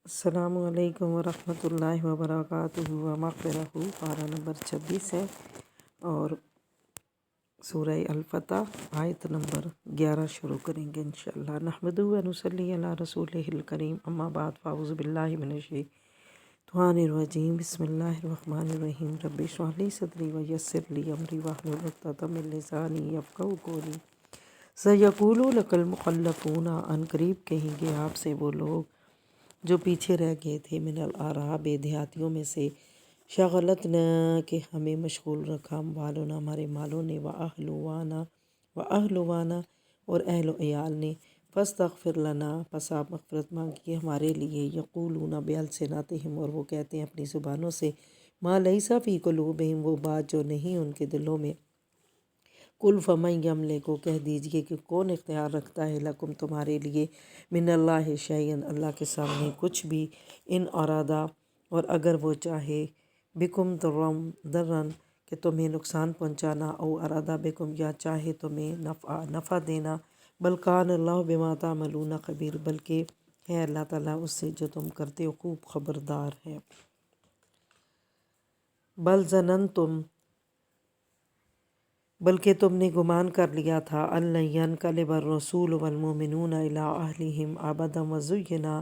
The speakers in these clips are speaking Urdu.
السلام علیکم ورحمۃ اللہ وبرکاتہ ومغفرہ پارہ نمبر 26 ہے اور سورہ الفتح آیت نمبر 11 شروع کریں گے انشاءاللہ۔ نحمدہ و نصلی علی رسولہ الکریم، اما بعد فاعوذ باللہ من الشیطان الرجیم، بسم اللہ الرحمن الرحیم۔ رب اشرح لی صدری ویسر لی امری واحلل عقدۃ من لسانی یفقہوا قولی۔ سیقول لک المخلفون، ان قریب کہیں گے آپ سے وہ لوگ جو پیچھے رہ گئے تھے، من الاعراب دیہاتیوں میں سے، شغلتنا کہ ہمیں مشغول رکھا، اموالنا ہمارے مالوں نے، واہلوانا اور اہل و عیال نے، فاستغفر لنا پس آپ مغفرت مانگیے ہمارے لیے، یقولون بألسنتہم اور وہ کہتے ہیں اپنی زبانوں سے، ما لیس فی قلوبہم وہ بات جو نہیں ان کے دلوں میں، قل فمن یملک کو کہہ دیجئے کہ کون اختیار رکھتا ہے، لکم تمہارے لیے، من اللہ شیئا اللہ کے سامنے کچھ بھی، ان ارادہ اور اگر وہ چاہے، بکم درن کہ تمہیں نقصان پہنچانا، او ارادہ بکم یا چاہے تمہیں نفع دینا، بل کان اللہ بما تعملون خبیر بلکہ ہے اللہ تعالیٰ اس سے جو تم کرتے ہو خوب خبردار ہے۔ بل ظننتم بلکہ تم نے گمان کر لیا تھا، ان ینقلب الرسول والمؤمنون الی اہلہم ابدا وزینا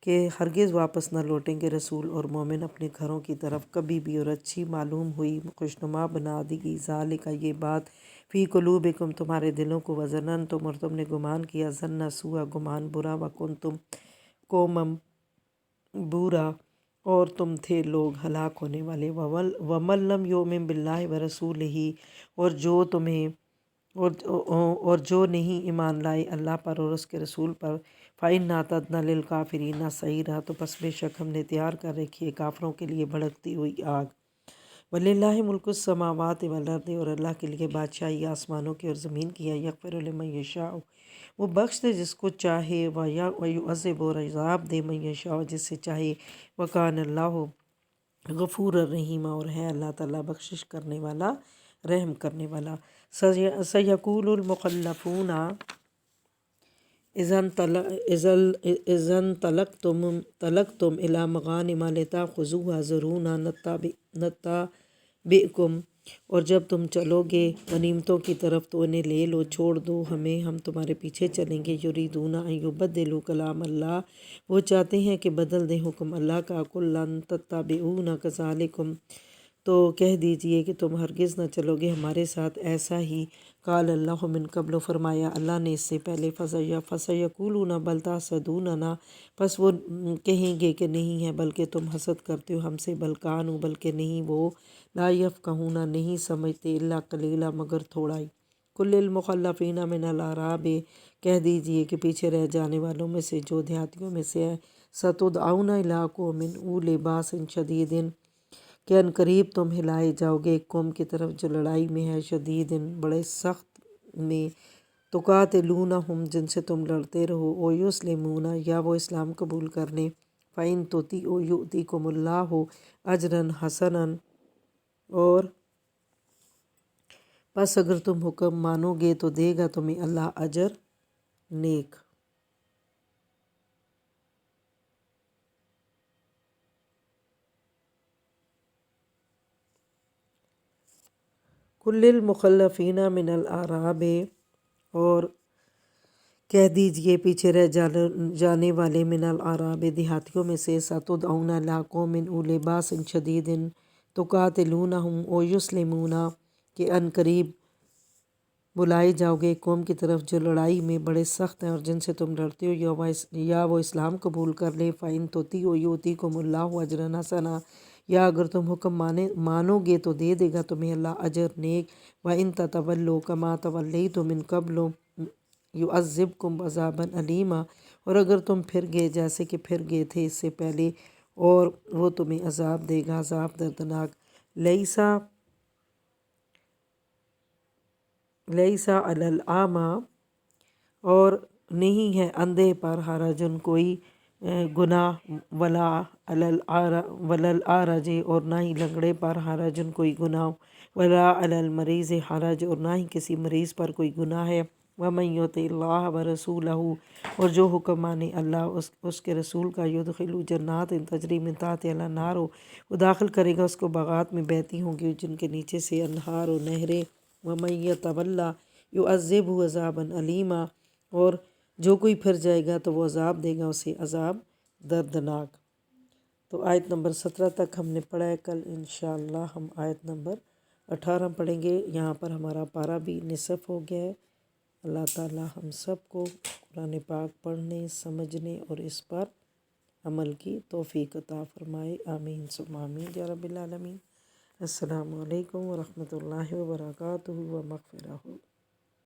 کہ ہرگز واپس نہ لوٹیں گے رسول اور مومن اپنے گھروں کی طرف کبھی بھی، اور اچھی معلوم ہوئی، خوشنما بنا دی گئی، ذالک یہ بات، فی قلوبکم تمہارے دلوں کو، وظننتم اور تم نے گمان کیا، ظن سوء گمان برا، وکنتم قوما بورا اور تم تھے لوگ ہلاک ہونے والے، ومن لم یؤمن باللہ ورسولہ اور جو نہیں ایمان لائے اللہ پر اور اس کے رسول پر، فإنا اعتدنا للکافرین سعیرا تو پس بے شک ہم نے تیار کر رکھی ہے کافروں کے لیے بھڑکتی ہوئی آگ۔ وَلِلَّهِ مُلْكُ السَّمَاوَاتِ وَالْأَرْضِ اور اللہ کے لیے بادشاہی آسمانوں کی اور زمین کی ہے، یغفر لمن یشاء وہ بخش دے جس کو چاہے، وَیُعَذِّبُ اور عذاب دے من یشاء جس سے چاہے، وَكَانَ اللَّهُ غفور الرحیم اور ہے اللہ تعالیٰ بخشش کرنے والا رحم کرنے والا۔ سَيَقُولُ الْمُخَلَّفُونَ اذا انطلقتم إلى مغانم لتأخذوها ذرونا نتبعكم اور جب تم چلو گے غنیمتوں کی طرف تو انہیں لے لو، چھوڑ دو ہمیں، ہم تمہارے پیچھے چلیں گے، یریدون ان یبدلوا کلام اللہ وہ چاہتے ہیں کہ بدل دیں حکم اللہ کا، قل لن تتبعونا کذلکم تو کہہ دیجئے کہ تم ہرگز نہ چلو گے ہمارے ساتھ ایسا ہی، قال اللہ من قبل فرمایا اللہ نے اس سے پہلے، فسیقولون بل تحسدوننا پس وہ کہیں گے کہ نہیں ہے بلکہ تم حسد کرتے ہو ہم سے، بل کانوا بلکہ نہیں وہ، لا یفقہون نہیں سمجھتے، الا قلیلا مگر تھوڑا ہی، کل المخلفین من الاعراب کہہ دیجئے کہ پیچھے رہ جانے والوں میں سے جو دیہاتیوں میں سے ہے، ستدعون الی قوم اولی باس شدید کہ ان قریب تم ہلائے جاؤ گے ایک قوم کی طرف جو لڑائی میں ہے، شدید بڑے سخت میں، تقاتلونہم جن سے تم لڑتے رہو، او یسلمون یا وہ اسلام قبول کر لیں، فإن تطیعوا یؤتکم اللہ اجرا حسنا اور پس اگر تم حکم مانو گے تو دے گا تمہیں اللہ اجر نیک۔ کل المخلفین من الاعراب اور کہہ دیجئے پیچھے رہ جانے والے، من الاعراب دیہاتیوں میں سے، ستدعون الی قوم اولی باس شدید تقاتلونہم او یسلمون کہ ان قریب بلائے جاؤ گے ایک قوم کی طرف جو لڑائی میں بڑے سخت ہیں اور جن سے تم لڑتے ہو، یا وہ اسلام قبول کر لیں، فإن تطیعوا یؤتکم اللہ اجرا حسنا یا اگر تم حکم مانو گے تو دے دے گا تمہیں اللہ اجر نیک، وإن تتولوا کما تولیتم من قبل یعذبکم عذابا علیما اور اگر تم پھر گئے جیسے کہ پھر گئے تھے اس سے پہلے اور وہ تمہیں عذاب دے گا عذاب دردناک۔ لیسا علی الاعمی اور نہیں ہے اندھے پر حرجن کوئی گناہ، ولا علی الاعرج اور نہ ہی لنگڑے پر حرجن کوئی گناہ، ولا علی المریض حرج اور نہ ہی کسی مریض پر کوئی گناہ ہے، ومن یطع اللہ ورسولہ، اور جو حکم مانے اللہ اس کے رسول کا، یدخلوا جنات تجری من تحتها الانہار، وہ داخل کرے گا اس کو باغات میں بہتی ہوں گی جن کے نیچے سے انہار و نہریں۔ ومن یتولی یعذبہ عذابا علیما، اور جو کوئی پھر جائے گا تو وہ عذاب دے گا اسے عذاب دردناک۔ تو آیت نمبر 17 تک ہم نے پڑھا ہے، کل انشاءاللہ ہم آیت نمبر 18 پڑھیں گے۔ یہاں پر ہمارا پارہ بھی نصف ہو گیا ہے۔ اللہ تعالی ہم سب کو قرآن پاک پڑھنے، سمجھنے اور اس پر عمل کی توفیق عطا فرمائے، آمین ثم آمین یا رب العالمین۔ السلام علیکم ورحمۃ اللہ وبرکاتہ و مغفرہ۔